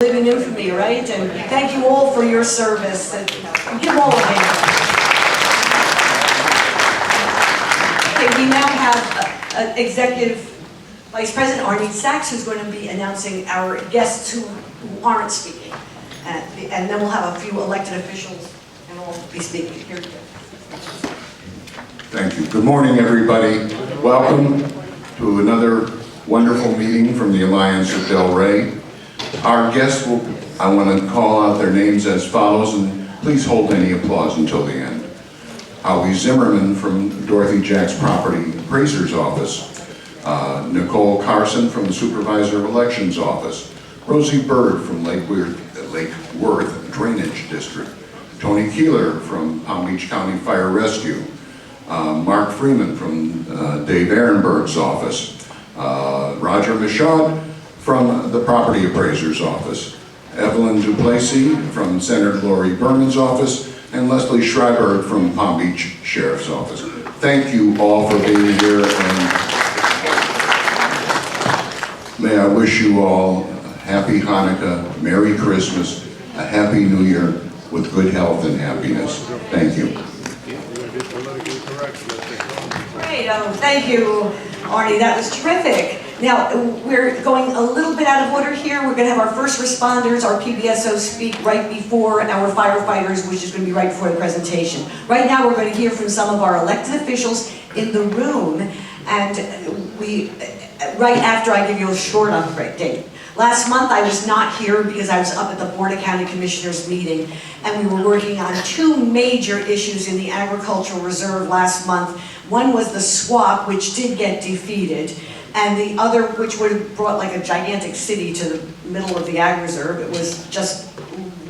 Living infamy, right? And thank you all for your service. And give all a hand. Okay, we now have Executive Vice President Arnie Sachs, who's going to be announcing our guests who aren't speaking. And then we'll have a few elected officials and all be speaking. Here we go. Thank you. Good morning, everybody. Welcome to another wonderful meeting from the Alliance of Delray. Our guests I want to call out their names as follows, and please hold any applause until the end. Howie Zimmerman from Dorothy Jack's Property Appraiser's Office. Nicole Carson from the Supervisor of Elections Office. Rosie Bird from Lake Worth Drainage District. Tony Keeler from Palm Beach County Fire Rescue. Mark Freeman from Dave Ehrenberg's office. Roger Michaud from the Property Appraiser's Office, Evelyn Duplessis from Senator Lori Berman's office, and Leslie Schreiber from Palm Beach Sheriff's Office. Thank you all for being here, and may I wish you all a happy Hanukkah, Merry Christmas, a Happy New Year with good health and happiness. Thank you. Great, thank you, Arnie. That was terrific. Now, we're going a little bit out of order here. We're going to have our first responders, our PBSO, speak right before our firefighters, which is going to be right before the presentation. Right now, we're going to hear from some of our elected officials in the room, and right after I give you a short update. Last month, I was not here because I was up at the Board of County Commissioners meeting, and we were working on two major issues in the Agricultural Reserve last month. One was the swap, which did get defeated, and the other, which would have brought like a gigantic city to the middle of the Ag Reserve. It was just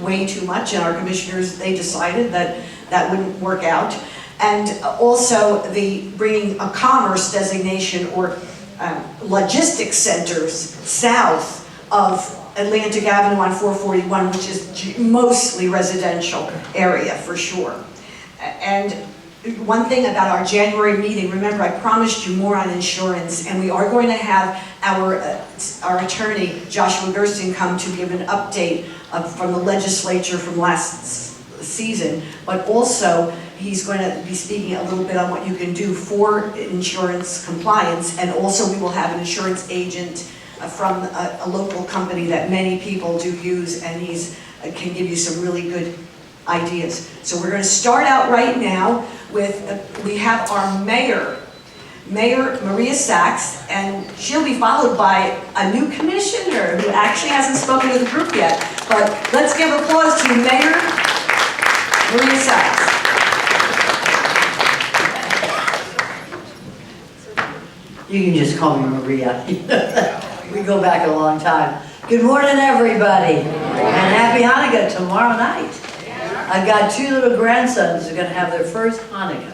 way too much, and our commissioners, they decided that that wouldn't work out. And also the bringing a commerce designation or logistics centers south of Atlantic Avenue on 441, which is mostly residential area for sure. And one thing about our January meeting, remember I promised you more on insurance, and we are going to have our attorney, Joshua Gersten, come to give an update from the legislature from last season, but also he's going to be speaking a little bit on what you can do for insurance compliance, and also we will have an insurance agent from a local company that many people do use, and can give you some really good ideas. So we're going to start out right now with, we have our Mayor Maria Sachs, and she'll be followed by a new commissioner who actually hasn't spoken to the group yet. But let's give applause to Mayor Maria Sachs. You can just call me Maria. We go back a long time. Good morning, everybody, and happy Hanukkah tomorrow night. I've got two little grandsons who are going to have their first Hanukkah.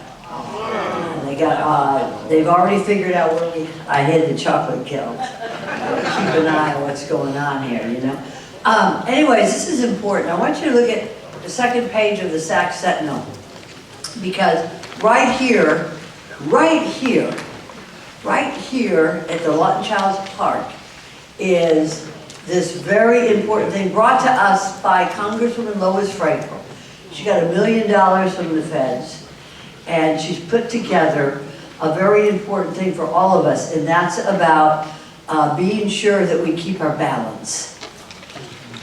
And they've already figured out where I hid the chocolate kiln. Keep an eye on what's going on here, you know. Anyways, this is important. I want you to look at the second page of the Sachs Sentinel, because right here at the Lawton Childs Park is this very important thing brought to us by Congresswoman Lois Frankel. She got $1 million from the feds, and she's put together a very important thing for all of us, and that's about being sure that we keep our balance.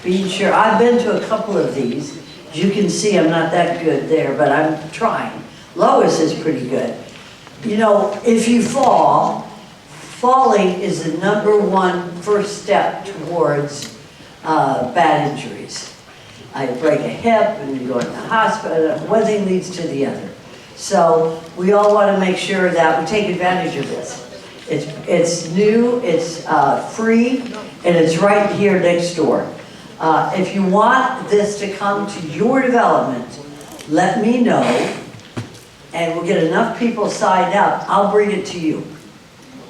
Being sure. I've been to a couple of these. As you can see, I'm not that good there, but I'm trying. Lois is pretty good. You know, if you falling is the #1 first step towards bad injuries. I break a hip and you go to the hospital, one thing leads to the other. So we all want to make sure that we take advantage of this. It's new, it's free, and it's right here next door. If you want this to come to your development, let me know, and we'll get enough people signed up, I'll bring it to you.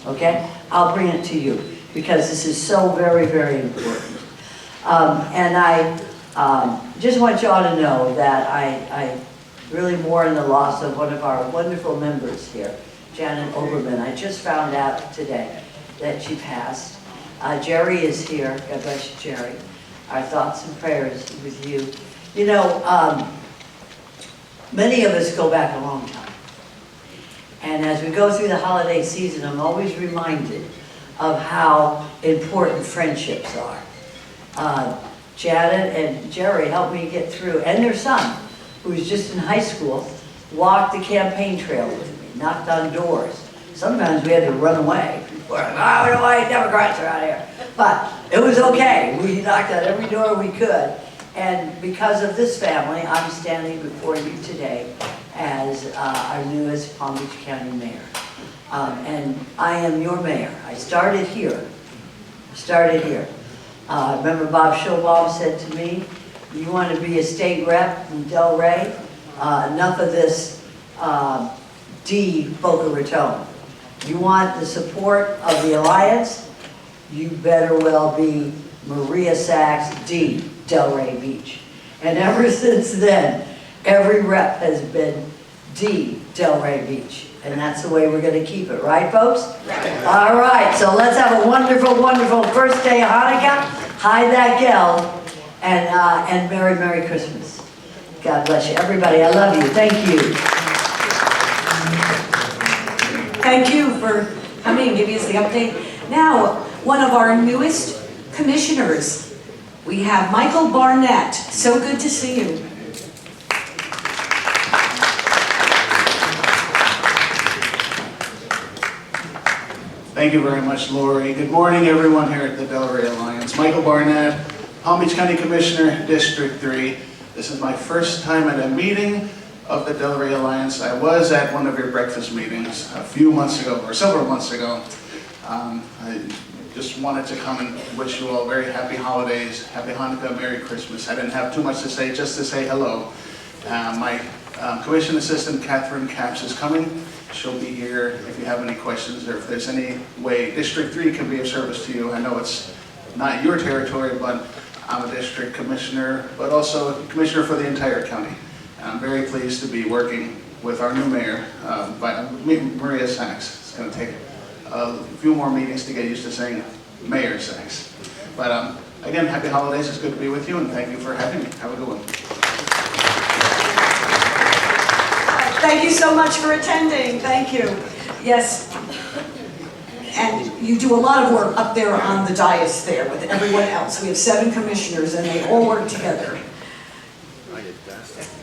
Okay? I'll bring it to you, because this is so very, very important. And I just want you all to know that I really mourn the loss of one of our wonderful members here, Janet Oberman. I just found out today that she passed. Jerry is here. God bless you, Jerry. our thoughts and prayers with you. You know, many of us go back a long time. And as we go through the holiday season, I'm always reminded of how important friendships are. Janet and Jerry helped me get through, and their son, who was just in high school, walked the campaign trail with me, knocked on doors. Sometimes we had to run away. We're like, oh, no way, Democrats are out here. But it was okay. We knocked on every door we could. And because of this family, I'm standing before you today as our newest Palm Beach County mayor. And I am your mayor. I started here. Remember Bob Schilbaum said to me, you want to be a state rep in Delray? Enough of this Boca Raton. You want the support of the Alliance? You better well be Maria Sachs, D, Delray Beach. And ever since then, every rep has been D, Delray Beach. And that's the way we're going to keep it, right, folks? Right. All right, so let's have a wonderful, wonderful first day of Hanukkah. Hide that gel, and Merry, Merry Christmas. God bless you. Everybody, I love you. Thank you. Thank you for coming and giving us the update. Now, one of our newest commissioners, we have Michael Barnett. So good to see you. Thank you very much, Lori. Good morning, everyone here at the Delray Alliance. Michael Barnett, Palm Beach County Commissioner, District 3. This is my first time at a meeting of the Delray Alliance. I was at one of your breakfast meetings a few months ago, or several months ago. I just wanted to come and wish you all very happy holidays, happy Hanukkah, Merry Christmas. I didn't have too much to say, just to say hello. My Commission Assistant, Catherine Capps, is coming. She'll be here if you have any questions or if there's any way District 3 can be of service to you. I know it's not your territory, but I'm a district commissioner, but also a commissioner for the entire county. And I'm very pleased to be working with our new mayor, Maria Sachs. It's going to take a few more meetings to get used to saying Mayor Sachs. But again, happy holidays. It's good to be with you, and thank you for having me. Have a good one. Thank you so much for attending. Thank you. Yes. And you do a lot of work up there on the dais there with everyone else. We have 7 commissioners and they all work together.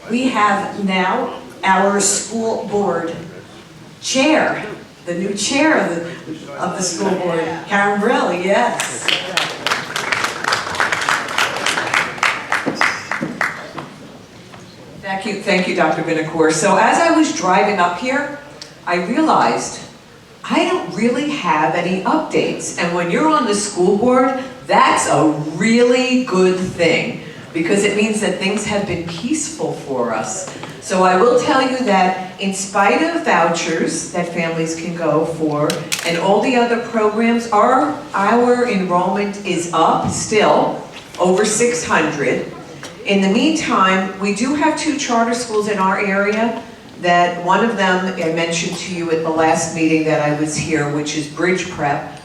We have now our school board chair, the new chair of the school board, Karen Brill, yes. Thank you, Dr. Vinocour. So as I was driving up here, I realized I don't really have any updates. And when you're on the school board, that's a really good thing because it means that things have been peaceful for us. So I will tell you that in spite of vouchers that families can go for and all the other programs, our enrollment is up still, over 600. In the meantime, we do have 2 charter schools in our area that one of them I mentioned to you at the last meeting that I was here, which is Bridge Prep.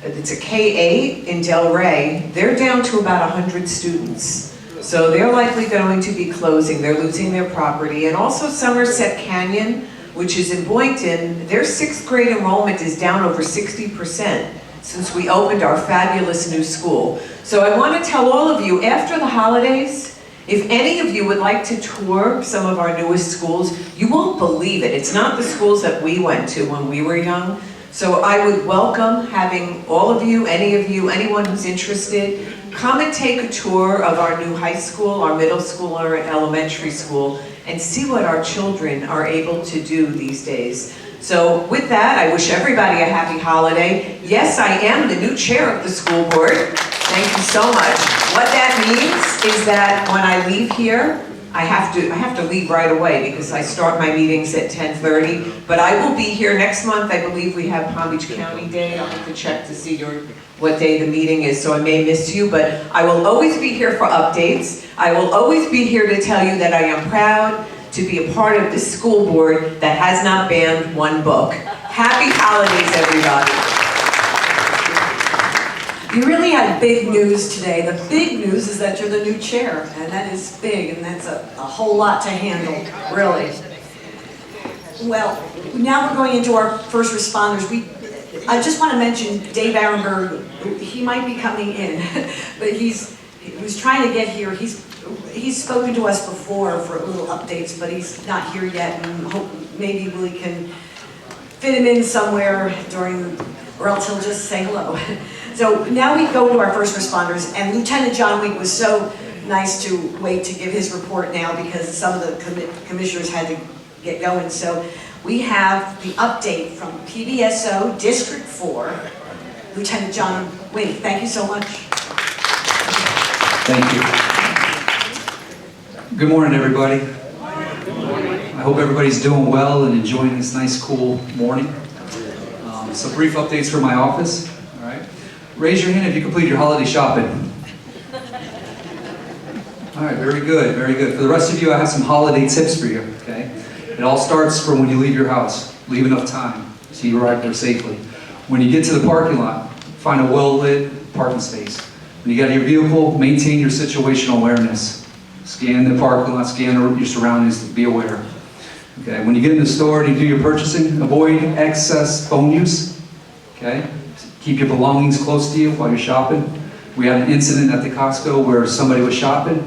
It's a K-8 in Delray. They're down to about 100 students. So they're likely going to be closing. They're losing their property. And also Somerset Canyon, which is in Boynton, their 6th grade enrollment is down over 60% since we opened our fabulous new school. So I want to tell all of you, after the holidays, if any of you would like to tour some of our newest schools, you won't believe it. It's not the schools that we went to when we were young. So I would welcome having all of you, anyone who's interested, come and take a tour of our new high school, our middle school, or elementary school, and see what our children are able to do these days. So with that, I wish everybody a happy holiday. Yes, I am the new chair of the school board. Thank you so much. What that means is that when I leave here, I have to leave right away because I start my meetings at 10:30. But I will be here next month. I believe we have Palm Beach County Day. I'll have to check to see what day the meeting is, so I may miss you. But I will always be here for updates. I will always be here to tell you that I am proud to be a part of the school board that has not banned one book. Happy holidays, everybody. You really had big news today. The big news is that you're the new chair, and that is big, and that's a whole lot to handle, really. Well, now we're going into our first responders. I just want to mention Dave Arenberg. He might be coming in, but he was trying to get here. He's spoken to us before for little updates, but he's not here yet, and hope maybe we can fit him in somewhere or else he'll just say hello. So now we go to our first responders, and Lieutenant John Week was so nice to wait to give his report now because some of the commissioners had to get going. So we have the update from PBSO District 4, Lieutenant John Week. Thank you so much. Thank you. Good morning, everybody. I hope everybody's doing well and enjoying this nice, cool morning. Some brief updates from my office. All right. Raise your hand if you complete your holiday shopping. All right, very good, very good. For the rest of you, I have some holiday tips for you, okay? It all starts from when you leave your house. Leave enough time so you arrive there safely. When you get to the parking lot, find a well-lit parking space. When you get in your vehicle, maintain your situational awareness. Scan the parking lot, scan your surroundings, be aware. Okay, when you get in the store and you do your purchasing, avoid excess phone use. Okay, keep your belongings close to you while you're shopping. We had an incident at the Costco where somebody was shopping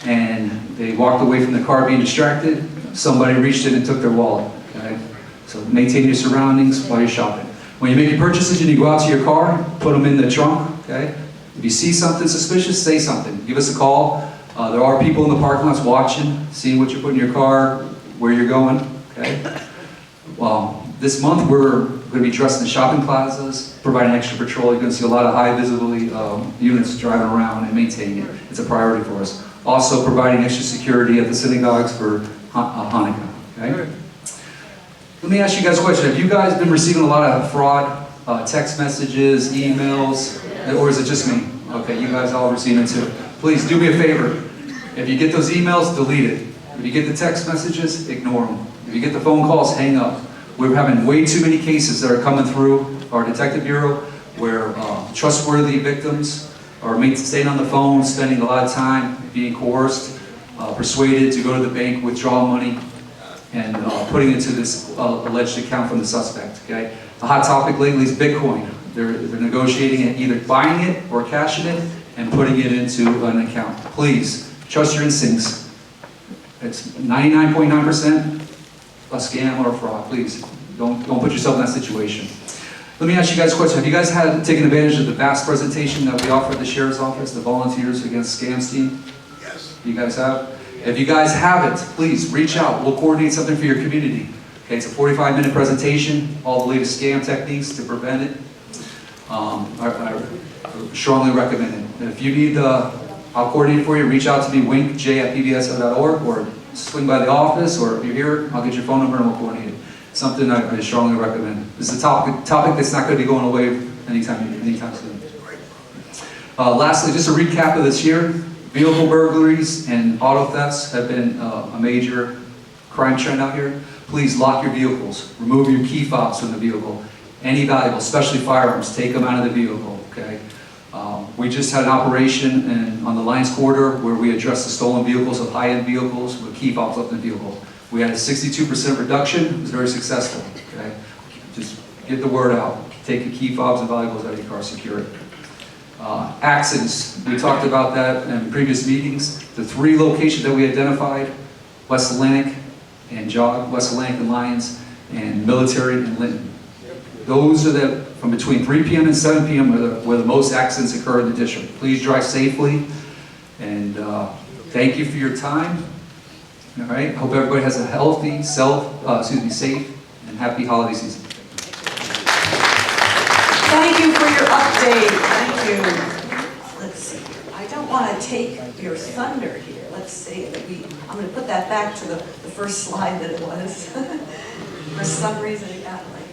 and they walked away from the car being distracted. Somebody reached in and took their wallet. Okay, so maintain your surroundings while you're shopping. When you make your purchases and you go out to your car, put them in the trunk. Okay, if you see something suspicious, say something. Give us a call. There are people in the parking lots watching, seeing what you put in your car, where you're going, okay? Well, this month we're going to be dressed in shopping plazas, providing extra patrol. You're going to see a lot of high visibility units driving around and maintaining it. It's a priority for us. Also providing extra security at the synagogues for Hanukkah, okay? Let me ask you guys a question. Have you guys been receiving a lot of fraud, text messages, emails, or is it just me? Okay, you guys all receiving it too. Please do me a favor. If you get those emails, delete it. If you get the text messages, ignore them. If you get the phone calls, hang up. We're having way too many cases that are coming through our detective bureau where trustworthy victims are staying on the phone, spending a lot of time being coerced, persuaded to go to the bank, withdraw money, and putting it to this alleged account from the suspect. Okay? The hot topic lately is Bitcoin. They're negotiating it, either buying it or cashing it and putting it into an account. Please, trust your instincts. It's 99.9% a scam or a fraud. Please, don't put yourself in that situation. Let me ask you guys a question. Have you guys taken advantage of the vast presentation that we offer at the Sheriff's Office, the Volunteers Against Scams team? Yes. You guys have? If you guys haven't, please reach out. We'll coordinate something for your community. Okay, it's a 45-minute presentation, all the latest scam techniques to prevent it. I strongly recommend it. And if you need I'll coordinate for you. Reach out to me, winkj@pbso.org, or swing by the office, or if you're here, I'll get your phone number and we'll coordinate it. Something I strongly recommend. This is a topic that's not going to be going away anytime soon. Lastly, just a recap of this year. Vehicle burglaries and auto thefts have been a major crime trend out here. Please lock your vehicles. Remove your key fobs from the vehicle. Any valuable, especially firearms, take them out of the vehicle, okay? We just had an operation on the Lions Corridor where we addressed the stolen vehicles of high-end vehicles with key fobs left in the vehicle. We had a 62% reduction. It was very successful, okay? Just get the word out. Take your key fobs and valuables out of your car, secure it. Accidents, we talked about that in previous meetings. The 3 locations that we identified, West Atlantic and Jog, West Atlantic and Lyons, and Military and Linton. Those are from between 3 p.m. and 7 p.m. where the most accidents occur in the district. Please drive safely, and thank you for your time. All right, hope everybody has a healthy, safe, and happy holiday season. Thank you for your update. Thank you. Let's see. I don't want to take your thunder here. Let's see. I'm going to put that back to the first slide that it was. For some reason, it got like.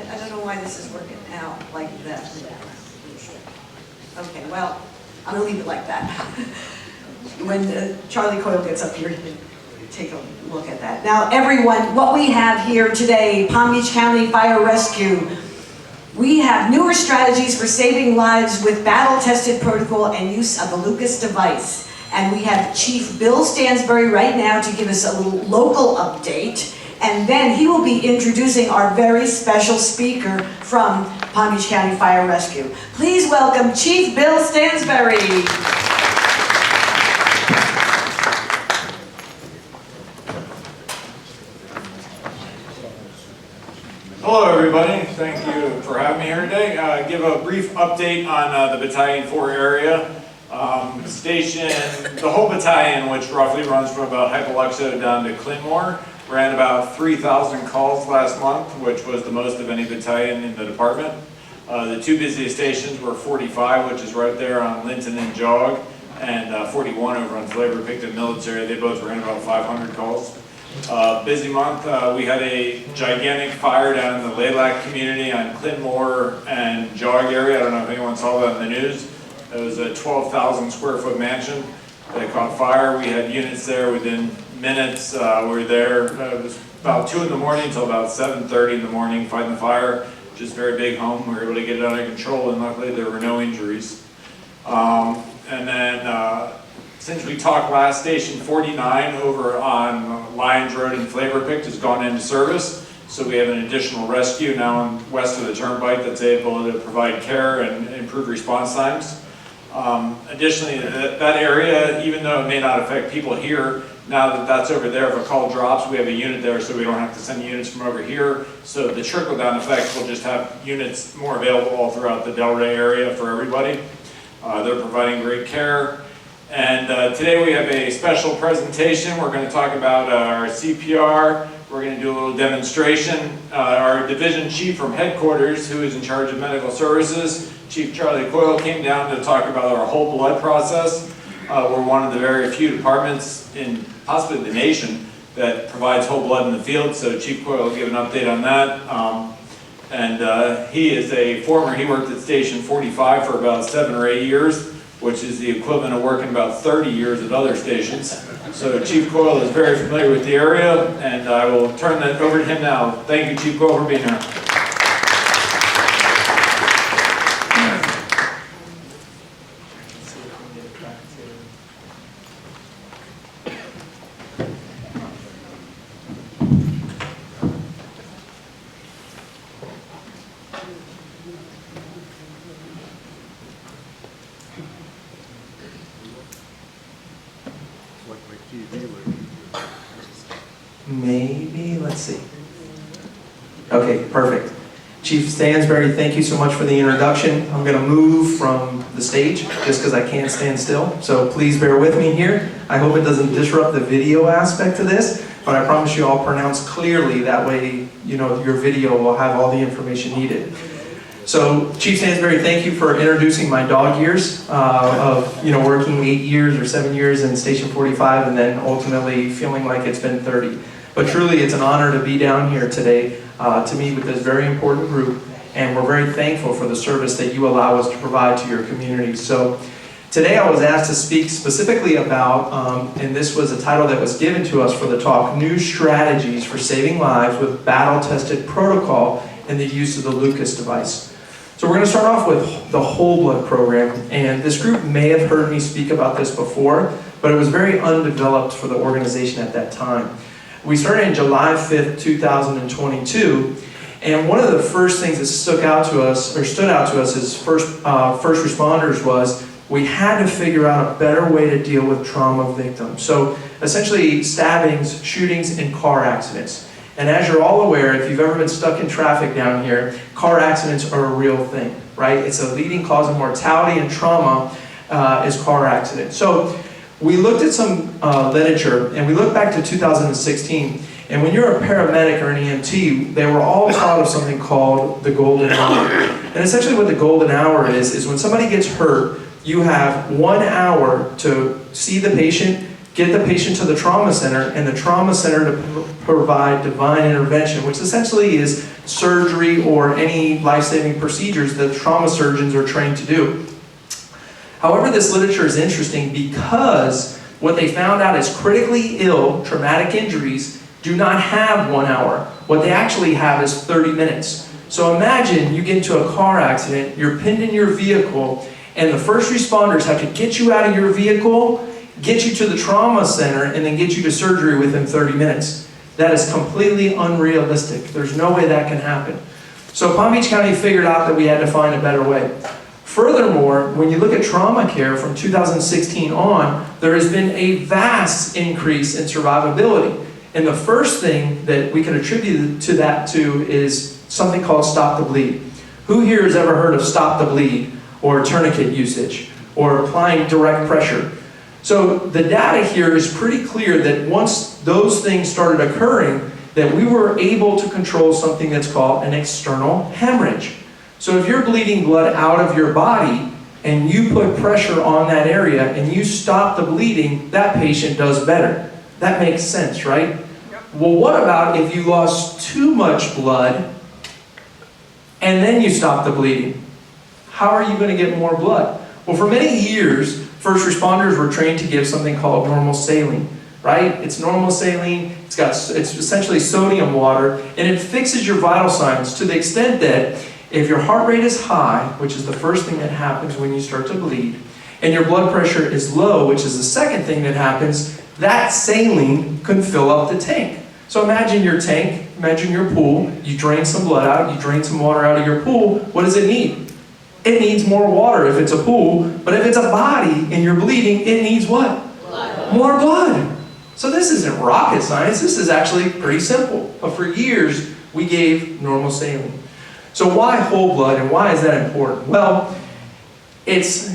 I don't know why this is working out like that. Okay, well, I'm going to leave it like that. When Charlie Coyle gets up here, take a look at that. Now, everyone, what we have here today, Palm Beach County Fire Rescue, we have newer strategies for saving lives with battle-tested protocol and use of the Lucas device. And we have Chief Bill Stansbury right now to give us a little local update. And then he will be introducing our very special speaker from Palm Beach County Fire Rescue. Please welcome Chief Bill Stansbury. Hello everybody, thank you for having me here today. Give a brief update on the Battalion 4 area. The whole battalion, which roughly runs from about Hypoluxo down to Clinmore, ran about 3,000 calls last month, which was the most of any battalion in the department. The two busiest stations were 45, which is right there on Linton and Jog, and 41 over on Flavor Picton Military. They both ran about 500 calls. Busy month. We had a gigantic fire down in the Laylac community on Clinmore and Jog area. I don't know if anyone saw that in the news. It was a 12,000 square foot mansion that caught fire. We had units there within minutes. We were there, it was about 2 in the morning until about 7:30 in the morning fighting the fire. Just a very big home. We were able to get it under control, and luckily there were no injuries. And then since we talked last, Station 49 over on Lyons Road in Flavor Pick has gone into service. So we have an additional rescue now west of the Turnpike that's able to provide care and improve response times. Additionally, that area, even though it may not affect people here, now that that's over there, if a call drops, we have a unit there so we don't have to send units from over here. So the trickle-down effect will just have units more available all throughout the Delray area for everybody. They're providing great care. And today we have a special presentation. We're going to talk about our CPR. We're going to do a little demonstration. Our division chief from headquarters, who is in charge of medical services, Chief Charlie Coyle, came down to talk about our whole blood process. We're one of the very few departments in possibly the nation that provides whole blood in the field. So Chief Coyle will give an update on that. He is he worked at Station 45 for about 7 or 8 years, which is the equivalent of working about 30 years at other stations. So Chief Coyle is very familiar with the area, and I will turn that over to him now. Thank you, Chief Coyle, for being here. Maybe, let's see. Okay, perfect. Chief Stansbury, thank you so much for the introduction. I'm going to move from the stage just because I can't stand still. So please bear with me here. I hope it doesn't disrupt the video aspect of this, but I promise you I'll pronounce clearly. That way, you know, your video will have all the information needed. So Chief Stansbury, thank you for introducing my dog years of working 8 years or 7 years in Station 45 and then ultimately feeling like it's been 30. But truly, it's an honor to be down here today to meet with this very important group, and we're very thankful for the service that you allow us to provide to your community. So today I was asked to speak specifically about, and this was a title that was given to us for the talk, New Strategies for Saving Lives with Battle-Tested Protocol and the Use of the Lucas Device. So we're going to start off with the Whole Blood Program, and this group may have heard me speak about this before, but it was very undeveloped for the organization at that time. We started in July 5th, 2022, and one of the first things that stood out to us as first responders was we had to figure out a better way to deal with trauma victims. So essentially stabbings, shootings, and car accidents. And as you're all aware, if you've ever been stuck in traffic down here, car accidents are a real thing, right? It's a leading cause of mortality and trauma is car accidents. So we looked at some literature, and we looked back to 2016, and when you're a paramedic or an EMT, they were all taught of something called the golden hour. And essentially what the golden hour is when somebody gets hurt, you have 1 hour to see the patient, get the patient to the trauma center, and the trauma center to provide divine intervention, which essentially is surgery or any life-saving procedures that trauma surgeons are trained to do. However, this literature is interesting because What they found out is critically ill, traumatic injuries do not have 1 hour. What they actually have is 30 minutes. So imagine you get into a car accident, you're pinned in your vehicle, and the first responders have to get you out of your vehicle, get you to the trauma center, and then get you to surgery within 30 minutes. That is completely unrealistic. There's no way that can happen. So Palm Beach County figured out that we had to find a better way. Furthermore, when you look at trauma care from 2016 on, there has been a vast increase in survivability. And the first thing that we can attribute to that is something called Stop the Bleed. Who here has ever heard of Stop the Bleed or tourniquet usage or applying direct pressure? So the data here is pretty clear that once those things started occurring, that we were able to control something that's called an external hemorrhage. So if you're bleeding blood out of your body and you put pressure on that area and you stop the bleeding, that patient does better. That makes sense, right? Well, what about if you lost too much blood and then you stop the bleeding? How are you going to get more blood? Well, for many years, first responders were trained to give something called normal saline, right? It's normal saline, it's essentially sodium water, and it fixes your vital signs to the extent that if your heart rate is high, which is the first thing that happens when you start to bleed, and your blood pressure is low, which is the second thing that happens, that saline can fill up the tank. So imagine your tank, imagine your pool, you drain some blood out, you drain some water out of your pool, what does it need? It needs more water if it's a pool, but if it's a body and you're bleeding, it needs what? Blood. More blood. So this isn't rocket science, this is actually pretty simple. But for years, we gave normal saline. So why whole blood and why is that important? Well, it's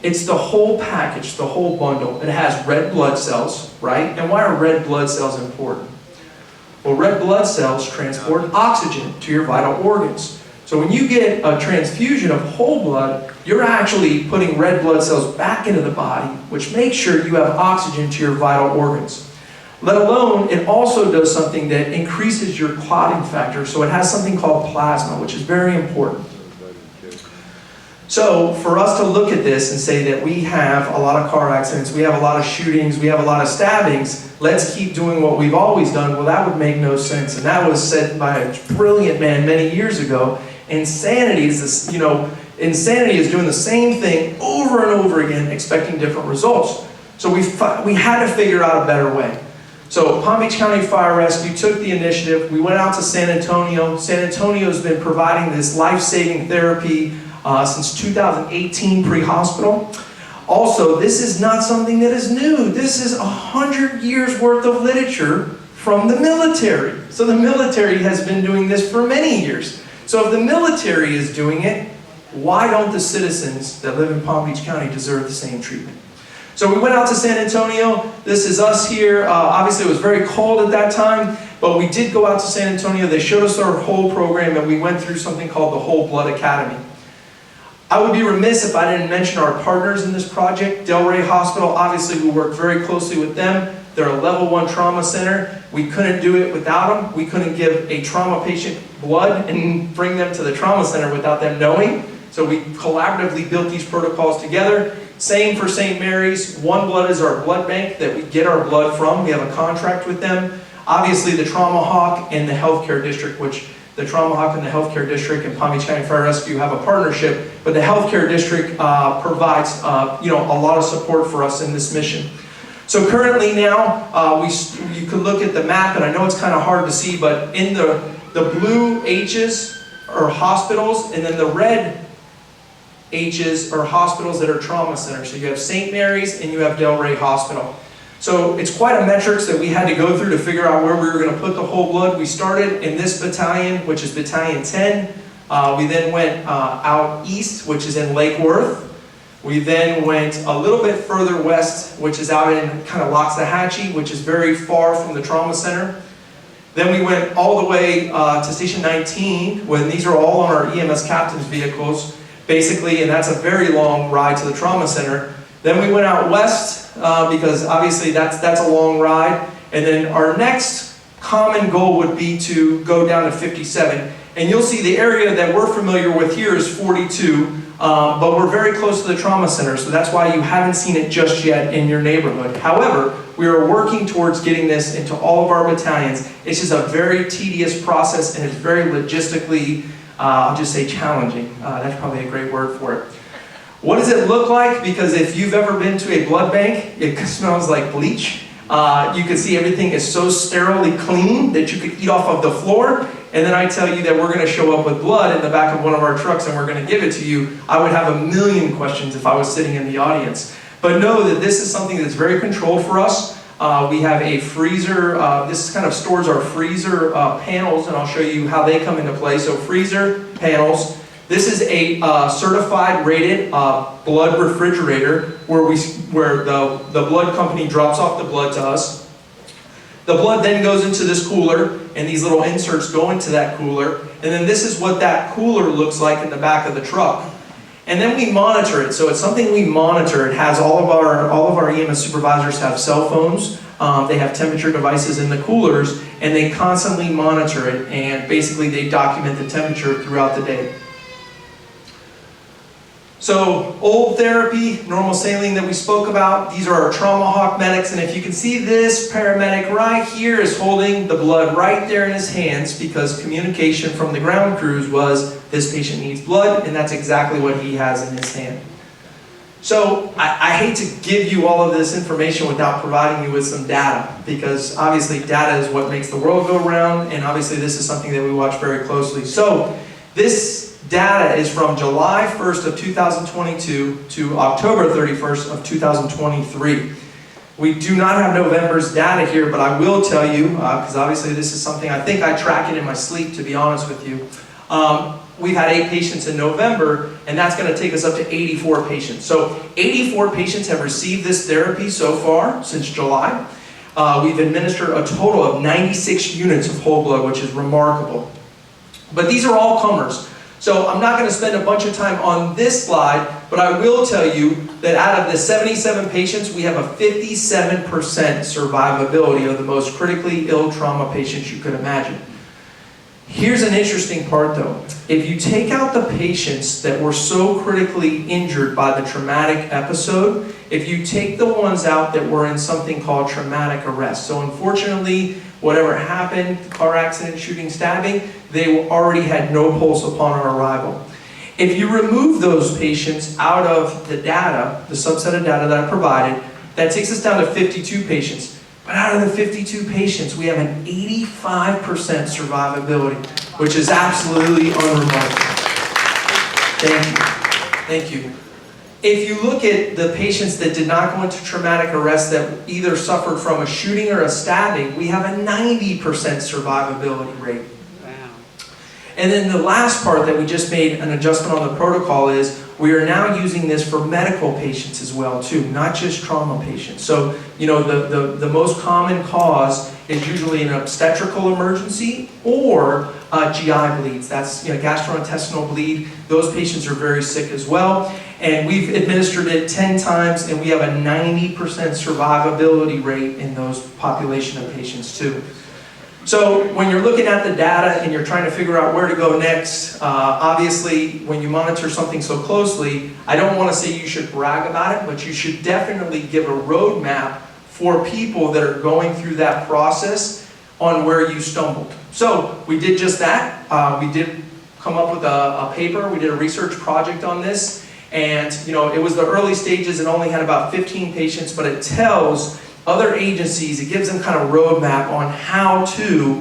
the whole package, the whole bundle. It has red blood cells, right? And why are red blood cells important? Well, red blood cells transport oxygen to your vital organs. So when you get a transfusion of whole blood, you're actually putting red blood cells back into the body, which makes sure you have oxygen to your vital organs. Let alone, it also does something that increases your clotting factor. So it has something called plasma, which is very important. So for us to look at this and say that we have a lot of car accidents, we have a lot of shootings, we have a lot of stabbings, let's keep doing what we've always done, well, that would make no sense. And that was said by a brilliant man many years ago. Insanity is this, insanity is doing the same thing over and over again, expecting different results. So we had to figure out a better way. So Palm Beach County Fire Rescue took the initiative. We went out to San Antonio. San Antonio's been providing this life-saving therapy since 2018 pre-hospital. Also, this is not something that is new. This is 100 years worth of literature from the military. So the military has been doing this for many years. So if the military is doing it, why don't the citizens that live in Palm Beach County deserve the same treatment? So we went out to San Antonio. This is us here. Obviously it was very cold at that time, but we did go out to San Antonio. They showed us our whole program and we went through something called the Whole Blood Academy. I would be remiss if I didn't mention our partners in this project. Delray Hospital, obviously we work very closely with them. They're a level 1 trauma center. We couldn't do it without them. We couldn't give a trauma patient blood and bring them to the trauma center without them knowing. So we collaboratively built these protocols together. Same for St. Mary's. One Blood is our blood bank that we get our blood from. We have a contract with them. Obviously the Trauma Hawk and the Healthcare District, which the Trauma Hawk and the Healthcare District and Palm Beach County Fire Rescue have a partnership, but the Healthcare District provides a lot of support for us in this mission. So currently now, you can look at the map, and I know it's kind of hard to see, but in the blue H's are hospitals, and then the red H's are hospitals that are trauma centers. So you have St. Mary's and you have Delray Hospital. So it's quite a metrics that we had to go through to figure out where we were going to put the whole blood. We started in this battalion, which is Battalion 10. We then went out east, which is in Lake Worth. We then went a little bit further west, which is out in kind of Loxahatchee, which is very far from the trauma center. Then we went all the way to Station 19, when these are all on our EMS captain's vehicles, basically, and that's a very long ride to the trauma center. Then we went out west, because obviously that's a long ride. And then our next common goal would be to go down to 57. And you'll see the area that we're familiar with here is 42. but we're very close to the trauma center, so that's why you haven't seen it just yet in your neighborhood. However, we are working towards getting this into all of our battalions. It's just a very tedious process, and it's very logistically, I'll just say challenging. That's probably a great word for it. What does it look like? Because if you've ever been to a blood bank, it smells like bleach. You can see everything is so sterilely clean that you could eat off of the floor. And then I tell you that we're going to show up with blood in the back of one of our trucks and we're going to give it to you. I would have a million questions if I was sitting in the audience. But know that this is something that's very controlled for us. We have a freezer. This kind of stores our freezer panels, and I'll show you how they come into play. So freezer panels. This is a certified rated blood refrigerator where the blood company drops off the blood to us. The blood then goes into this cooler, and these little inserts go into that cooler. And then this is what that cooler looks like in the back of the truck. And then we monitor it. So it's something we monitor. It has all of our EMS supervisors have cell phones. They have temperature devices in the coolers, and they constantly monitor it. And basically, they document the temperature throughout the day. So old therapy, normal saline that we spoke about, these are our Trauma Hawk medics, and if you can see this paramedic right here is holding the blood right there in his hands because communication from the ground crews was this patient needs blood, and that's exactly what he has in his hand. So I hate to give you all of this information without providing you with some data, because obviously data is what makes the world go round, and obviously this is something that we watch very closely. So this data is from July 1st of 2022 to October 31st of 2023. We do not have November's data here, but I will tell you, because obviously this is something I think I track it in my sleep, to be honest with you. We've had 8 patients in November, and that's going to take us up to 84 patients. So 84 patients have received this therapy so far since July. We've administered a total of 96 units of whole blood, which is remarkable. But these are all comers. So I'm not going to spend a bunch of time on this slide, but I will tell you that out of the 77 patients, we have a 57% survivability of the most critically ill trauma patients you could imagine. Here's an interesting part though. If you take out the patients that were so critically injured by the traumatic episode, if you take the ones out that were in something called traumatic arrest, so unfortunately, whatever happened, car accident, shooting, stabbing, they already had no pulse upon our arrival. If you remove those patients out of the data, the subset of data that I provided, that takes us down to 52 patients. But out of the 52 patients, we have an 85% survivability, which is absolutely unremarkable. Thank you. Thank you. If you look at the patients that did not go into traumatic arrest that either suffered from a shooting or a stabbing, we have a 90% survivability rate. Wow. And then the last part that we just made an adjustment on the protocol is we are now using this for medical patients as well too, not just trauma patients. So, you know, the most common cause is usually an obstetrical emergency or GI bleeds. That's, you know, gastrointestinal bleed. Those patients are very sick as well. And we've administered it 10 times, and we have a 90% survivability rate in those population of patients too. So when you're looking at the data and you're trying to figure out where to go next, obviously when you monitor something so closely, I don't want to say you should brag about it, but you should definitely give a roadmap for people that are going through that process on where you stumbled. So we did just that. We did come up with a paper. We did a research project on this. And, you know, it was the early stages. It only had about 15 patients, but it tells other agencies, it gives them kind of a roadmap on how to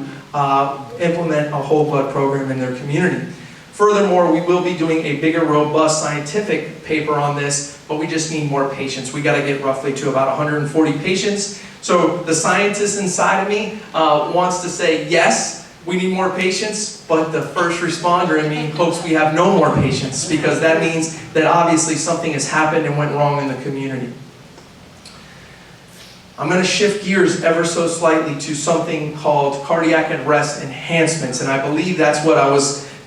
implement a whole blood program in their community. Furthermore, we will be doing a bigger, robust scientific paper on this, but we just need more patients. We got to get roughly to about 140 patients. So the scientist inside of me wants to say, yes, we need more patients, but the first responder in me hopes we have no more patients, because that means that obviously something has happened and went wrong in the community. I'm going to shift gears ever so slightly to something called cardiac arrest enhancements, and I believe that's what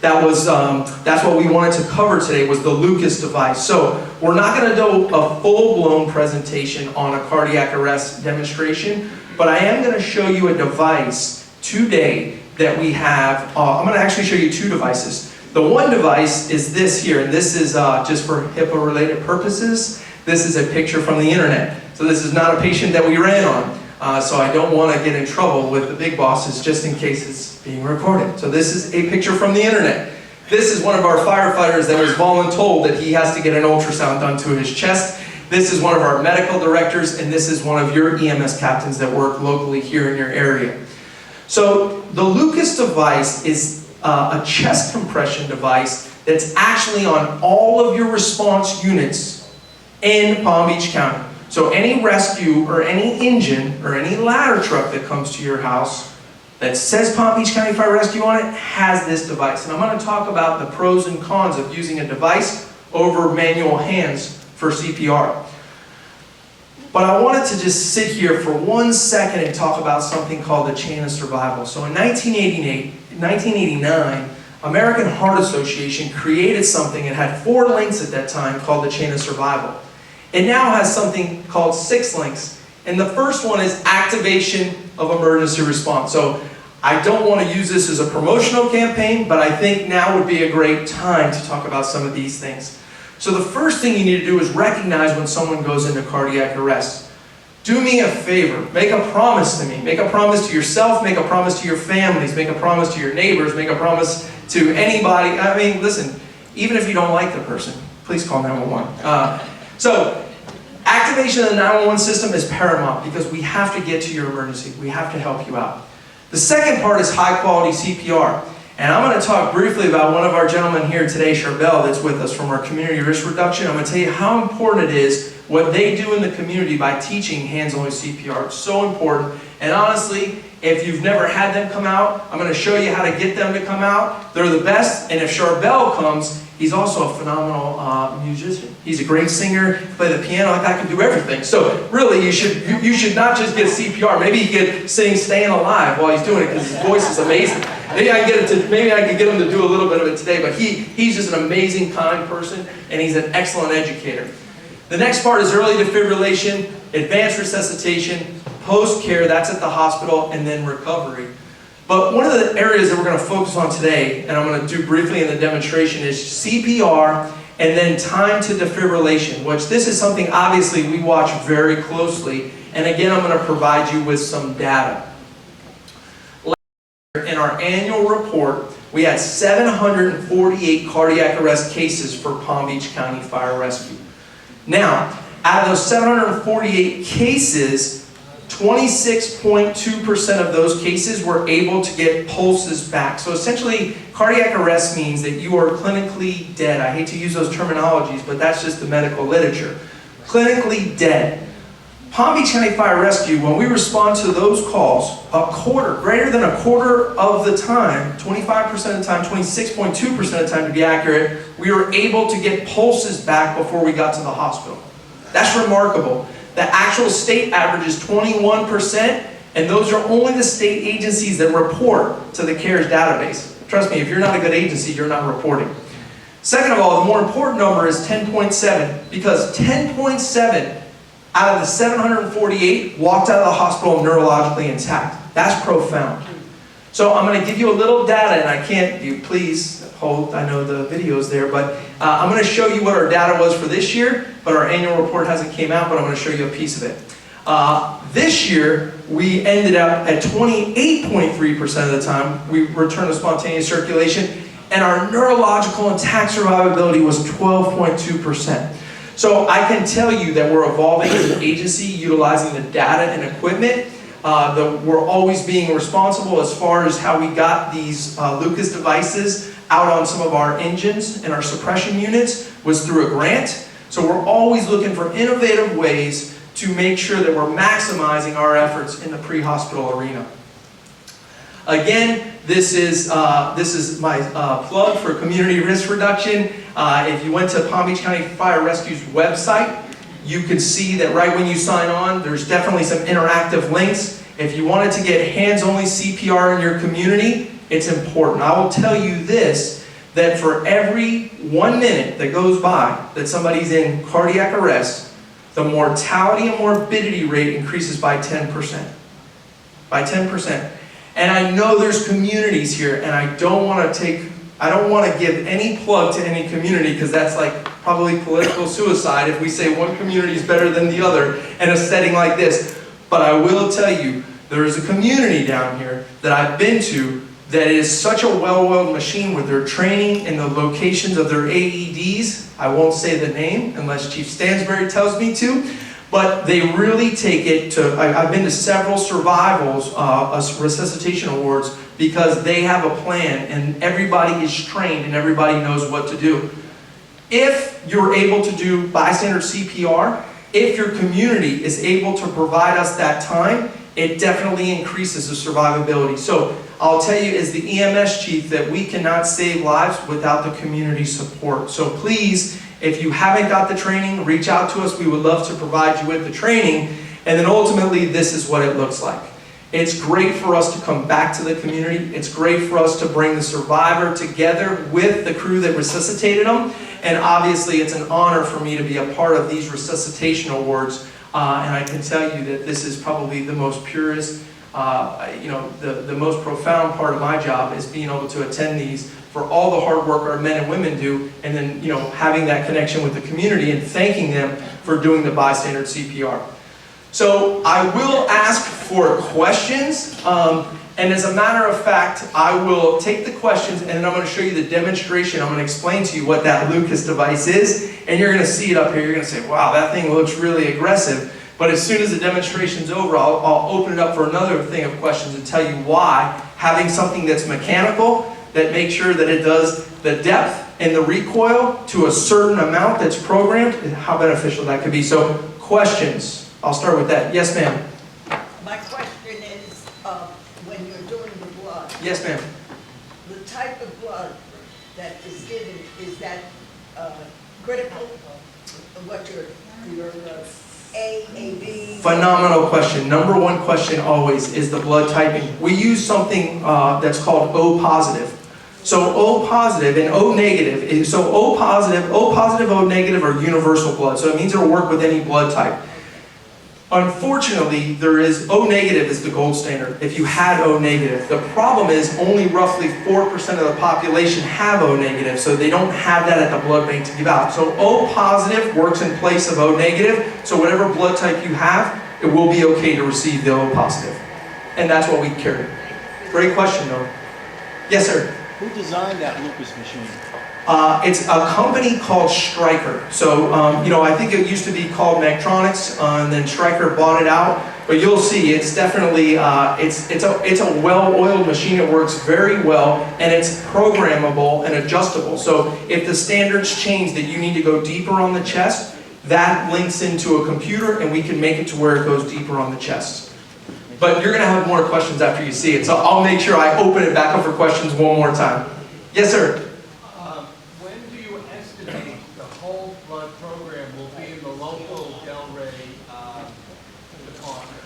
that's what we wanted to cover today, was the Lucas device. So we're not going to do a full-blown presentation on a cardiac arrest demonstration, but I am going to show you a device today that we have. I'm going to actually show you two devices. The one device is this here, and this is just for HIPAA-related purposes. This is a picture from the internet. So this is not a patient that we ran on. So I don't want to get in trouble with the big bosses just in case it's being recorded. So this is a picture from the internet. This is one of our firefighters that was voluntold that he has to get an ultrasound done to his chest. This is one of our medical directors, and this is one of your EMS captains that work locally here in your area. So the Lucas device is a chest compression device that's actually on all of your response units in Palm Beach County. So any rescue or any engine or any ladder truck that comes to your house that says Palm Beach County Fire Rescue on it has this device. And I'm going to talk about the pros and cons of using a device over manual hands for CPR. But I wanted to just sit here for 1 second and talk about something called the chain of survival. So in 1989, American Heart Association created something. It had 4 links at that time called the chain of survival. It now has something called 6 links. And the first one is activation of emergency response. So I don't want to use this as a promotional campaign, but I think now would be a great time to talk about some of these things. So the first thing you need to do is recognize when someone goes into cardiac arrest. Do me a favor, make a promise to me. Make a promise to yourself, make a promise to your families, make a promise to your neighbors, make a promise to anybody. I mean, listen, even if you don't like the person, please call 911. So activation of the 911 system is paramount because we have to get to your emergency. We have to help you out. The second part is high quality CPR. And I'm going to talk briefly about one of our gentlemen here today, Charbel, that's with us from our community risk reduction. I'm going to tell you how important it is what they do in the community by teaching hands-only CPR. It's so important. And honestly, if you've never had them come out, I'm going to show you how to get them to come out. They're the best. And if Charbel comes, he's also a phenomenal musician. He's a great singer, play the piano. That guy can do everything. So really, you should not just get CPR. Maybe he could sing "Staying Alive" while he's doing it because his voice is amazing. Maybe I can get him to do a little bit of it today. But he's just an amazing, kind person, and he's an excellent educator. The next part is early defibrillation, advanced resuscitation, post-care, that's at the hospital, and then recovery. But one of the areas that we're going to focus on today, and I'm going to do briefly in the demonstration, is CPR and then time to defibrillation, which this is something obviously we watch very closely. And again, I'm going to provide you with some data. In our annual report, we had 748 cardiac arrest cases for Palm Beach County Fire Rescue. Now, out of those 748 cases, 26.2% of those cases were able to get pulses back. So essentially, cardiac arrest means that you are clinically dead. I hate to use those terminologies, but that's just the medical literature. Clinically dead. Palm Beach County Fire Rescue, when we respond to those calls, greater than a quarter of the time, 25% of the time, 26.2% of the time to be accurate, we were able to get pulses back before we got to the hospital. That's remarkable. The actual state average is 21%, and those are only the state agencies that report to the CARES database. Trust me, if you're not a good agency, you're not reporting. Second of all, the more important number is 10.7, because 10.7 out of the 748 walked out of the hospital neurologically intact. That's profound. So I'm going to give you a little data, and I can't, you please hold, I know the video's there, but I'm going to show you what our data was for this year, but our annual report hasn't came out, but I'm going to show you a piece of it. This year, we ended up at 28.3% of the time we returned to spontaneous circulation, and our neurological intact survivability was 12.2%. So I can tell you that we're evolving as an agency, utilizing the data and equipment. We're always being responsible as far as how we got these Lucas devices out on some of our engines and our suppression units was through a grant. So we're always looking for innovative ways to make sure that we're maximizing our efforts in the pre-hospital arena. Again, this is my plug for community risk reduction. If you went to Palm Beach County Fire Rescue's website, you could see that right when you sign on, there's definitely some interactive links. If you wanted to get hands-only CPR in your community, it's important. I will tell you this, that for every 1 minute that goes by that somebody's in cardiac arrest, the mortality and morbidity rate increases by 10%. By 10%. And I know there's communities here, and I don't want to take I don't want to give any plug to any community because that's like probably political suicide if we say one community is better than the other in a setting like this. But I will tell you, there is a community down here that I've been to that is such a well-oiled machine with their training and the locations of their AEDs. I won't say the name unless Chief Stansberry tells me to, but they really take it to, I've been to several survivals, resuscitation awards, because they have a plan and everybody is trained and everybody knows what to do. If you're able to do bystander CPR, if your community is able to provide us that time, it definitely increases the survivability. So I'll tell you as the EMS chief that we cannot save lives without the community support. So please, if you haven't got the training, reach out to us. We would love to provide you with the training. And then ultimately, this is what it looks like. It's great for us to come back to the community. It's great for us to bring the survivor together with the crew that resuscitated them. And obviously, it's an honor for me to be a part of these resuscitation awards. And I can tell you that this is probably the most purest, the most profound part of my job is being able to attend these for all the hard work our men and women do, and then having that connection with the community and thanking them for doing the bystander CPR. So I will ask for questions, and as a matter of fact, I will take the questions and then I'm going to show you the demonstration. I'm going to explain to you what that Lucas device is, and you're going to see it up here. You're going to say, wow, that thing looks really aggressive. But as soon as the demonstration's over, I'll open it up for another thing of questions and tell you why having something that's mechanical, that makes sure that it does the depth and the recoil to a certain amount that's programmed, and how beneficial that could be. So questions. I'll start with that. Yes, ma'am. My question is, when you're doing the blood, Yes, ma'am. the type of blood that is given, is that critical? What your A, B? Phenomenal question. Number one question always is the blood typing. We use something that's called O positive. So O positive and O negative. So O positive, O negative are universal blood. So it means it'll work with any blood type. Unfortunately, there is O negative is the gold standard. If you had O negative, the problem is only roughly 4% of the population have O negative, so they don't have that at the blood bank to give out. So O positive works in place of O negative, so whatever blood type you have, it will be okay to receive the O positive. And that's what we carry. Great question though. Yes, sir. Who designed that Lucas machine? It's a company called Stryker. So, I think it used to be called Medtronics, and then Stryker bought it out. But you'll see, it's definitely, it's a well-oiled machine. It works very well, and it's programmable and adjustable. So if the standards change that you need to go deeper on the chest, that links into a computer, and we can make it to where it goes deeper on the chest. But you're going to have more questions after you see it. So I'll make sure I open it back up for questions one more time. Yes, sir. The whole blood program will be in the local Delray department.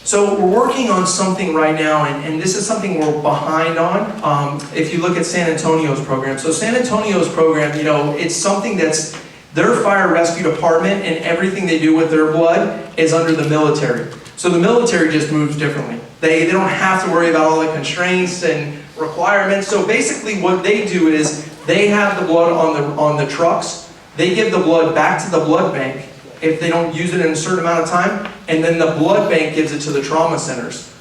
So we're working on something right now, and this is something we're behind on. If you look at San Antonio's program. So San Antonio's program, it's something that's their fire rescue department, and everything they do with their blood is under the military. So the military just moves differently. They don't have to worry about all the constraints and requirements. So basically what they do is they have the blood on the trucks. They give the blood back to the blood bank if they don't use it in a certain amount of time, and then the blood bank gives it to the trauma centers.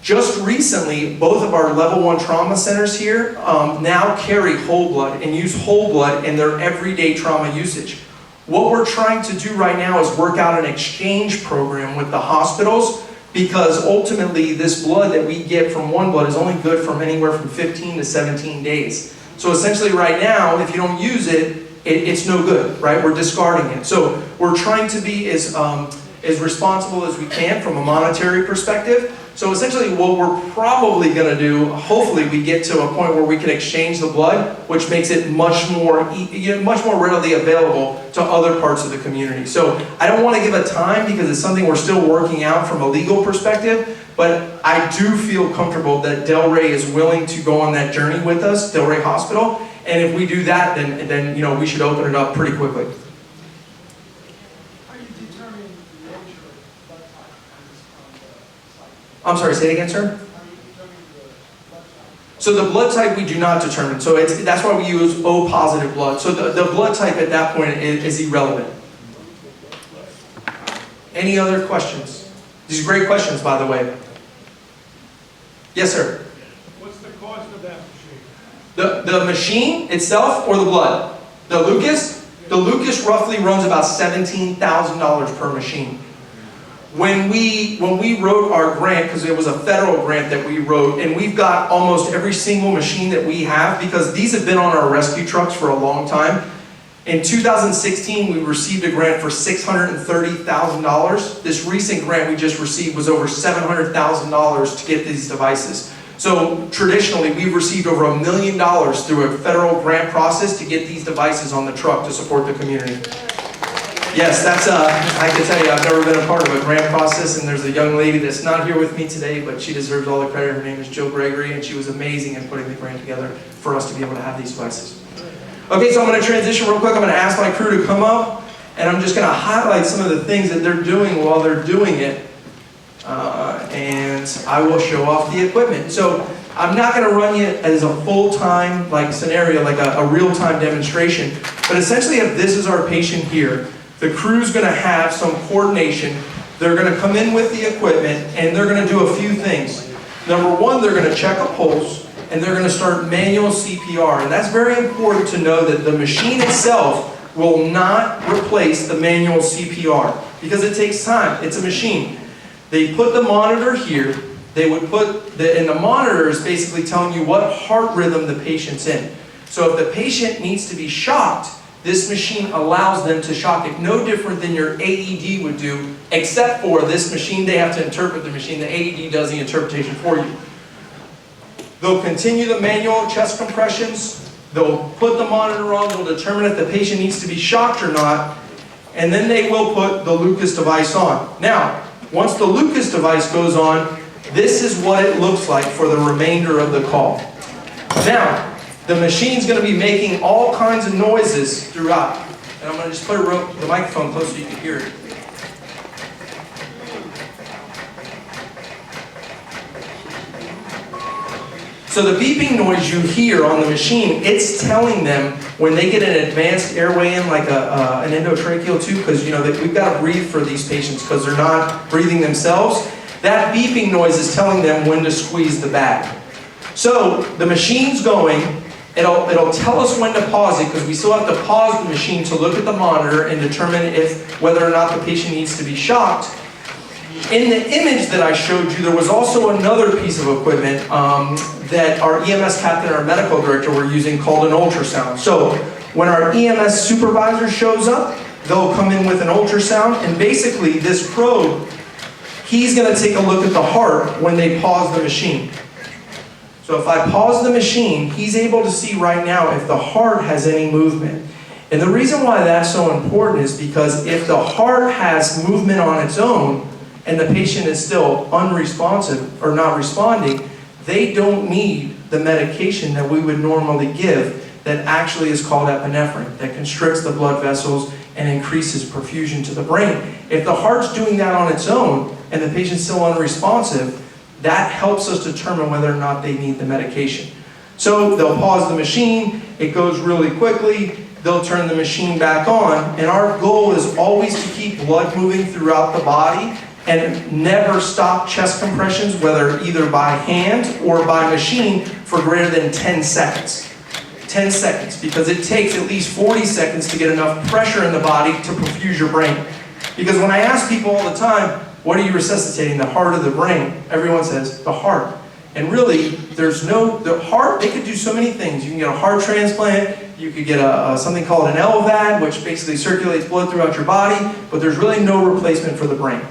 Just recently, both of our level 1 trauma centers here now carry whole blood and use whole blood in their everyday trauma usage. What we're trying to do right now is work out an exchange program with the hospitals, because ultimately this blood that we get from one blood is only good from anywhere from 15 to 17 days. So essentially right now, if you don't use it, it's no good, right? We're discarding it. So we're trying to be as responsible as we can from a monetary perspective. So essentially what we're probably going to do, hopefully we get to a point where we can exchange the blood, which makes it much more readily available to other parts of the community. So I don't want to give a time because it's something we're still working out from a legal perspective, but I do feel comfortable that Delray is willing to go on that journey with us, Delray Hospital, and if we do that, then we should open it up pretty quickly. I'm sorry, say it again, sir? So the blood type we do not determine. So that's why we use O positive blood. So the blood type at that point is irrelevant. Any other questions? These are great questions, by the way. Yes, sir. What's the cost of that machine? The machine itself or the blood? The Lucas? The Lucas roughly runs about $17,000 per machine. When we wrote our grant, because it was a federal grant that we wrote, and we've got almost every single machine that we have, because these have been on our rescue trucks for a long time. In 2016, we received a grant for $630,000. This recent grant we just received was over $700,000 to get these devices. So traditionally, we've received over $1 million through a federal grant process to get these devices on the truck to support the community. Yes, that's, I can tell you, I've never been a part of a grant process, and there's a young lady that's not here with me today, but she deserves all the credit. Her name is Jill Gregory, and she was amazing in putting the grant together for us to be able to have these devices. Okay, so I'm going to transition real quick. I'm going to ask my crew to come up, and I'm just going to highlight some of the things that they're doing while they're doing it, and I will show off the equipment. So I'm not going to run you as a full-time scenario, like a real-time demonstration, but essentially if this is our patient here, the crew's going to have some coordination. They're going to come in with the equipment, and they're going to do a few things. Number one, they're going to check a pulse, and they're going to start manual CPR. And that's very important to know that the machine itself will not replace the manual CPR because it takes time. It's a machine. They put the monitor here. They would put, and the monitor is basically telling you what heart rhythm the patient's in. So if the patient needs to be shocked, this machine allows them to shock it, no different than your AED would do, except for this machine, they have to interpret the machine. The AED does the interpretation for you. They'll continue the manual chest compressions. They'll put the monitor on. They'll determine if the patient needs to be shocked or not. And then they will put the Lucas device on. Now, once the Lucas device goes on, this is what it looks like for the remainder of the call. Now, the machine's going to be making all kinds of noises throughout. And I'm going to just put the microphone close so you can hear it. So the beeping noise you hear on the machine, it's telling them when they get an advanced airway in, like an endotracheal tube, because we've got to breathe for these patients because they're not breathing themselves. That beeping noise is telling them when to squeeze the bag. So the machine's going. It'll tell us when to pause it because we still have to pause the machine to look at the monitor and determine whether or not the patient needs to be shocked. In the image that I showed you, there was also another piece of equipment that our EMS captain and our medical director were using called an ultrasound. So when our EMS supervisor shows up, they'll come in with an ultrasound, and basically this probe, he's going to take a look at the heart when they pause the machine. So if I pause the machine, he's able to see right now if the heart has any movement. And the reason why that's so important is because if the heart has movement on its own and the patient is still unresponsive or not responding, they don't need the medication that we would normally give that actually is called epinephrine, that constricts the blood vessels and increases perfusion to the brain. If the heart's doing that on its own and the patient's still unresponsive, that helps us determine whether or not they need the medication. So they'll pause the machine, it goes really quickly, they'll turn the machine back on, and our goal is always to keep blood moving throughout the body and never stop chest compressions, whether either by hand or by machine, for greater than 10 seconds. 10 seconds, because it takes at least 40 seconds to get enough pressure in the body to perfuse your brain. Because when I ask people all the time, what are you resuscitating, the heart or the brain? Everyone says, the heart. And really, the heart, they could do so many things. You can get a heart transplant, you could get something called an LVAD, which basically circulates blood throughout your body, but there's really no replacement for the brain.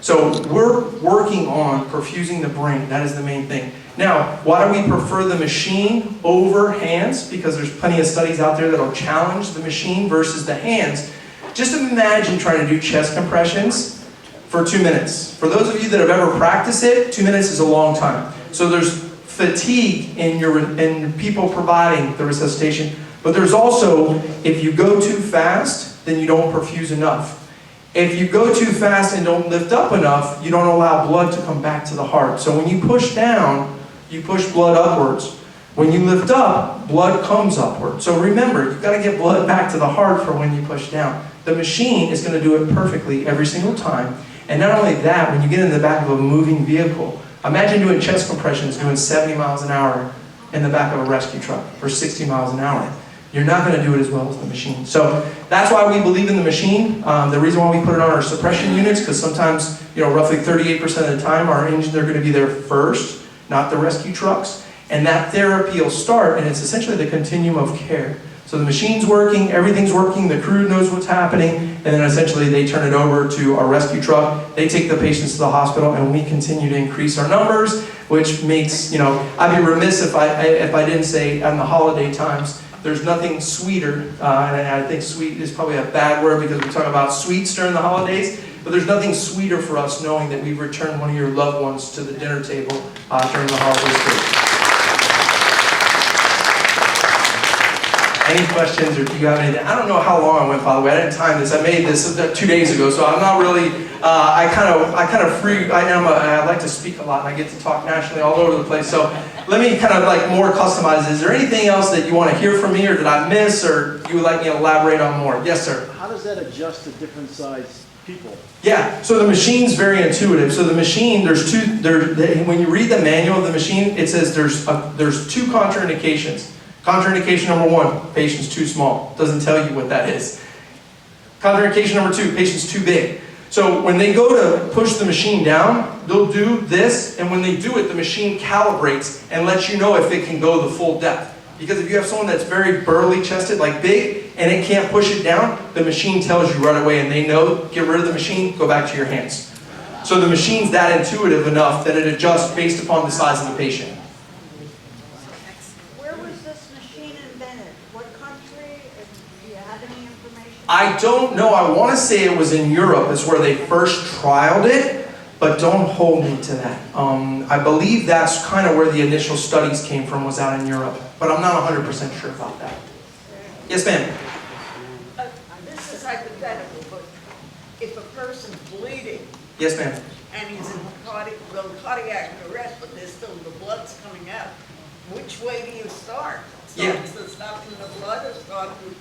So we're working on perfusing the brain. That is the main thing. Now, why do we prefer the machine over hands? Because there's plenty of studies out there that will challenge the machine versus the hands. Just imagine trying to do chest compressions for 2 minutes. For those of you that have ever practiced it, 2 minutes is a long time. So there's fatigue in people providing the resuscitation, but there's also, if you go too fast, then you don't perfuse enough. If you go too fast and don't lift up enough, you don't allow blood to come back to the heart. So when you push down, you push blood upwards. When you lift up, blood comes upward. So remember, you've got to get blood back to the heart for when you push down. The machine is going to do it perfectly every single time. And not only that, when you get in the back of a moving vehicle, imagine doing chest compressions doing 70 miles an hour in the back of a rescue truck for 60 miles an hour. You're not going to do it as well as the machine. So that's why we believe in the machine. The reason why we put it on our suppression units, because sometimes, roughly 38% of the time, our engines are going to be there first, not the rescue trucks. And that therapy will start, and it's essentially the continuum of care. So the machine's working, everything's working, the crew knows what's happening, and then essentially they turn it over to our rescue truck. They take the patients to the hospital, and we continue to increase our numbers, which makes, I'd be remiss if I didn't say on the holiday times, there's nothing sweeter, and I think sweet is probably a bad word because we talk about sweets during the holidays, but there's nothing sweeter for us knowing that we've returned one of your loved ones to the dinner table during the holidays. Any questions, or do you have anything? I don't know how long I went, by the way. I didn't time this. I made this 2 days ago, so I'm not really. I like to speak a lot, and I get to talk nationally all over the place. So let me kind of like more customize. Is there anything else that you want to hear from me, or did I miss, or you would like me to elaborate on more? Yes, sir. How does that adjust to different size people? Yeah, so the machine's very intuitive. So the machine, when you read the manual of the machine, it says there's 2 contraindications. Contraindication number 1, patient's too small. Doesn't tell you what that is. Contraindication number 2, patient's too big. So when they go to push the machine down, they'll do this, and when they do it, the machine calibrates and lets you know if it can go the full depth. Because if you have someone that's very burly chested, like big, and it can't push it down, the machine tells you right away, and they know, get rid of the machine, go back to your hands. So the machine's that intuitive enough that it adjusts based upon the size of the patient. I don't know. I want to say it was in Europe is where they first trialed it, but don't hold me to that. I believe that's kind of where the initial studies came from, was out in Europe, but I'm not 100% sure about that. Yes, ma'am. This is hypothetical, but if a person's bleeding Yes, ma'am. and he's in cardiac arrest, but there's still the blood's coming out, which way do you start? Stop in the blood or start with...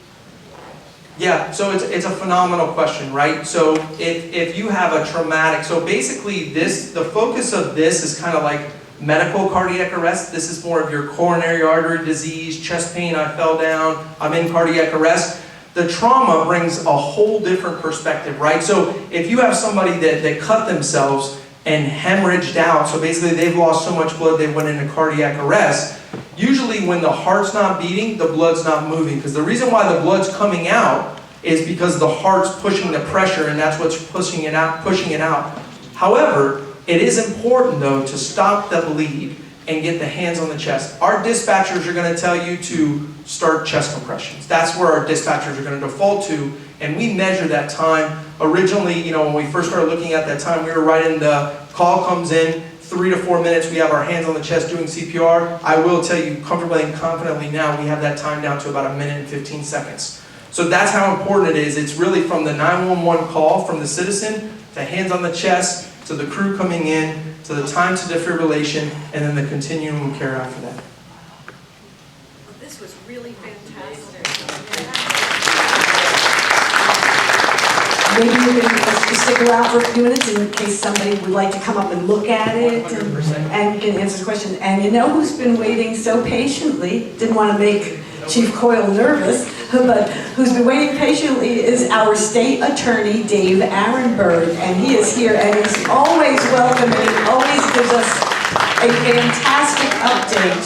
Yeah, so it's a phenomenal question, right? So if you have a traumatic, so basically the focus of this is kind of like medical cardiac arrest. This is more of your coronary artery disease, chest pain, I fell down, I'm in cardiac arrest. The trauma brings a whole different perspective, right? So if you have somebody that cut themselves and hemorrhaged out, so basically they've lost so much blood they went into cardiac arrest, usually when the heart's not beating, the blood's not moving. Because the reason why the blood's coming out is because the heart's pushing the pressure, and that's what's pushing it out. However, it is important though to stop the bleed and get the hands on the chest. Our dispatchers are going to tell you to start chest compressions. That's where our dispatchers are going to default to, and we measure that time. Originally, when we first started looking at that time, we were right in the call comes in, 3 to 4 minutes, we have our hands on the chest doing CPR. I will tell you comfortably and confidently now, we have that time down to about 1 minute and 15 seconds. So that's how important it is. It's really from the 911 call from the citizen, to hands on the chest, to the crew coming in, to the time to defibrillation, and then the continuum of care after that. This was really fantastic. Maybe you can stick around for a few minutes in case somebody would like to come up and look at it and you can answer the question. And you know who's been waiting so patiently, didn't want to make Chief Coyle nervous, but who's been waiting patiently is our state attorney, Dave Arenberg, and he is here and he's always welcoming, always gives us a fantastic update.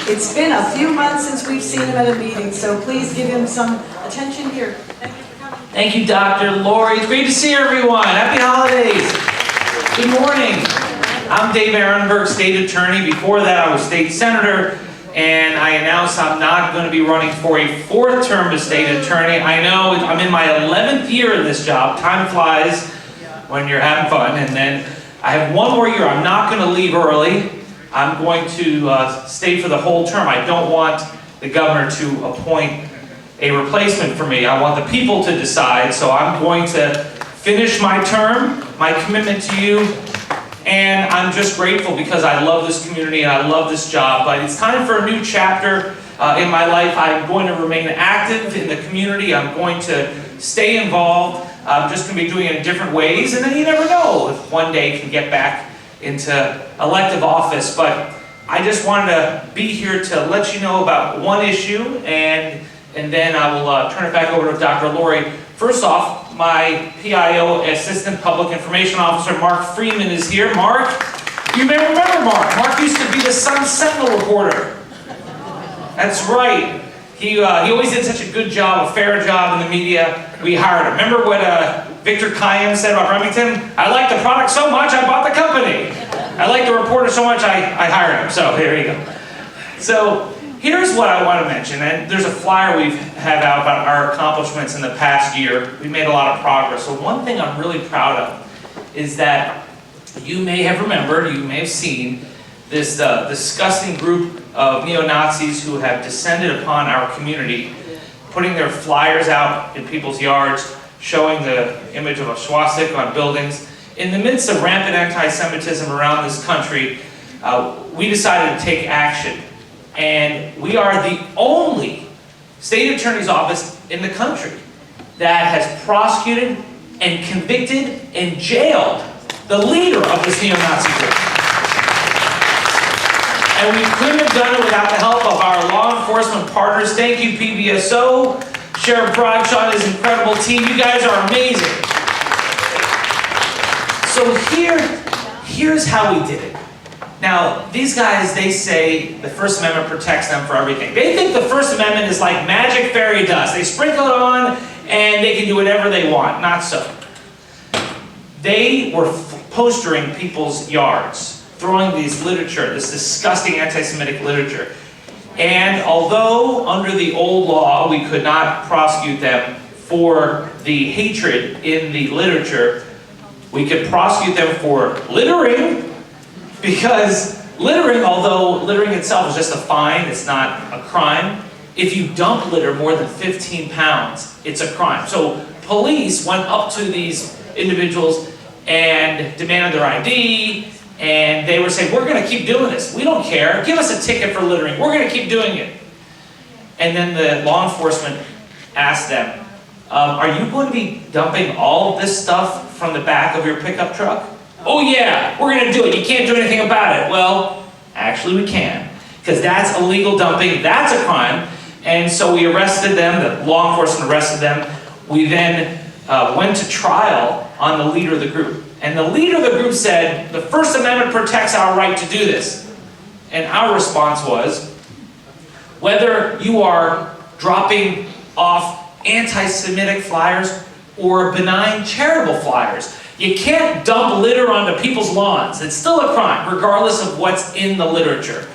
It's been a few months since we've seen him at a meeting, so please give him some attention here. Thank you for coming. Thank you, Dr. Lori. It's great to see everyone. Happy holidays. Good morning. I'm Dave Arenberg, state attorney. Before that, I was state senator, and I announced I'm not going to be running for a 4th term as state attorney. I know I'm in my 11th year in this job. Time flies when you're having fun, and then I have 1 more year. I'm not going to leave early. I'm going to stay for the whole term. I don't want the governor to appoint a replacement for me. I want the people to decide, so I'm going to finish my term, my commitment to you, And I'm just grateful because I love this community and I love this job. But it's time for a new chapter in my life. I'm going to remain active in the community. I'm going to stay involved. I'm just going to be doing it in different ways. And then you never know if one day I can get back into elective office. But I just wanted to be here to let you know about one issue, and then I will turn it back over to Dr. Lori. First off, my PIO Assistant Public Information Officer, Mark Freeman, is here. Mark, you may remember Mark. Mark used to be the Sun Sentinel reporter. That's right. He always did such a good job, a fair job in the media. We hired him. Remember what Victor Kiam said about Remington? I like the product so much, I bought the company. I like the reporter so much, I hired him. So there you go. So here's what I want to mention, and there's a flyer we've had out about our accomplishments in the past year. We made a lot of progress. So one thing I'm really proud of is that you may have remembered, you may have seen, this disgusting group of neo-Nazis who have descended upon our community, putting their flyers out in people's yards, showing the image of a swastika on buildings. In the midst of rampant anti-Semitism around this country, we decided to take action. And we are the only state attorney's office in the country that has prosecuted and convicted and jailed the leader of this neo-Nazi group. And we couldn't have done it without the help of our law enforcement partners. Thank you, PBSO, Sheriff Bradshaw and his incredible team. You guys are amazing. So here's how we did it. Now, these guys, they say the First Amendment protects them for everything. They think the First Amendment is like magic fairy dust. They sprinkle it on and they can do whatever they want. Not so. They were postering people's yards, throwing these literature, this disgusting anti-Semitic literature. And although under the old law we could not prosecute them for the hatred in the literature, we could prosecute them for littering, because littering, although littering itself is just a fine, it's not a crime. If you dump litter more than 15 pounds, it's a crime. So police went up to these individuals and demanded their ID, and they were saying, we're going to keep doing this. We don't care. Give us a ticket for littering. We're going to keep doing it. And then the law enforcement asked them, are you going to be dumping all of this stuff from the back of your pickup truck? Oh yeah, we're going to do it. You can't do anything about it. Well, actually we can, because that's illegal dumping. That's a crime. And so we arrested them. The law enforcement arrested them. We then went to trial on the leader of the group. And the leader of the group said, the First Amendment protects our right to do this. And our response was, whether you are dropping off anti-Semitic flyers or benign charitable flyers, you can't dump litter onto people's lawns. It's still a crime, regardless of what's in the literature.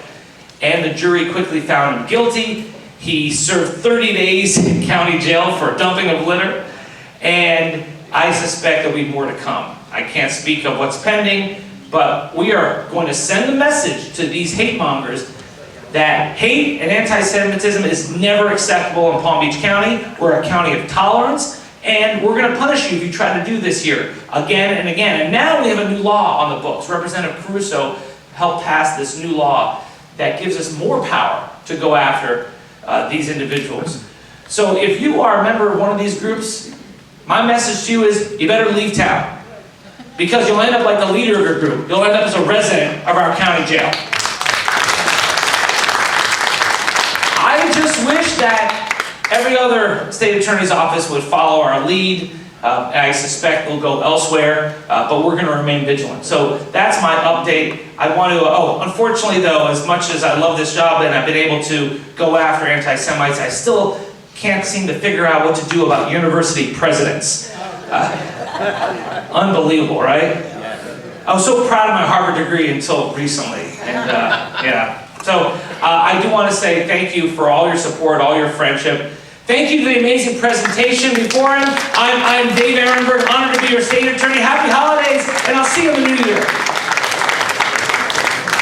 And the jury quickly found him guilty. He served 30 days in county jail for dumping of litter. And I suspect there'll be more to come. I can't speak of what's pending, but we are going to send a message to these hate mongers that hate and anti-Semitism is never acceptable in Palm Beach County. We're a county of tolerance, and we're going to punish you if you try to do this here again and again. And now we have a new law on the books. Representative Caruso helped pass this new law that gives us more power to go after these individuals. So if you are a member of one of these groups, my message to you is you better leave town, because you'll end up like the leader of your group. You'll end up as a resident of our county jail. I just wish that every other state attorney's office would follow our lead. And I suspect we'll go elsewhere, but we're going to remain vigilant. So that's my update. I want to, unfortunately though, as much as I love this job and I've been able to go after anti-Semites, I still can't seem to figure out what to do about university presidents. Unbelievable, right? I was so proud of my Harvard degree until recently, and yeah. So I do want to say thank you for all your support, all your friendship. Thank you to the amazing presentation before him. I'm Dave Ehrenberg, honored to be your state attorney. Happy holidays, and I'll see you in the new year.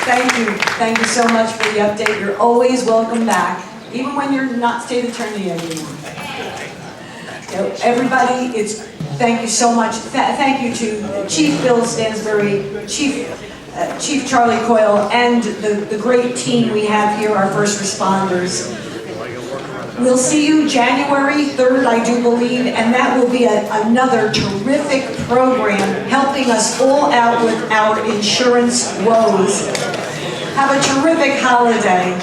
Thank you so much for the update. You're always welcome back, even when you're not state attorney anymore. You know, everybody, it's Thank you so much. Thank you to Chief Bill Stansbury, Chief Charlie Coyle, and the great team we have here, our first responders. We'll see you January 3rd, I do believe, and that will be another terrific program helping us all out with our insurance woes. Have a terrific holiday.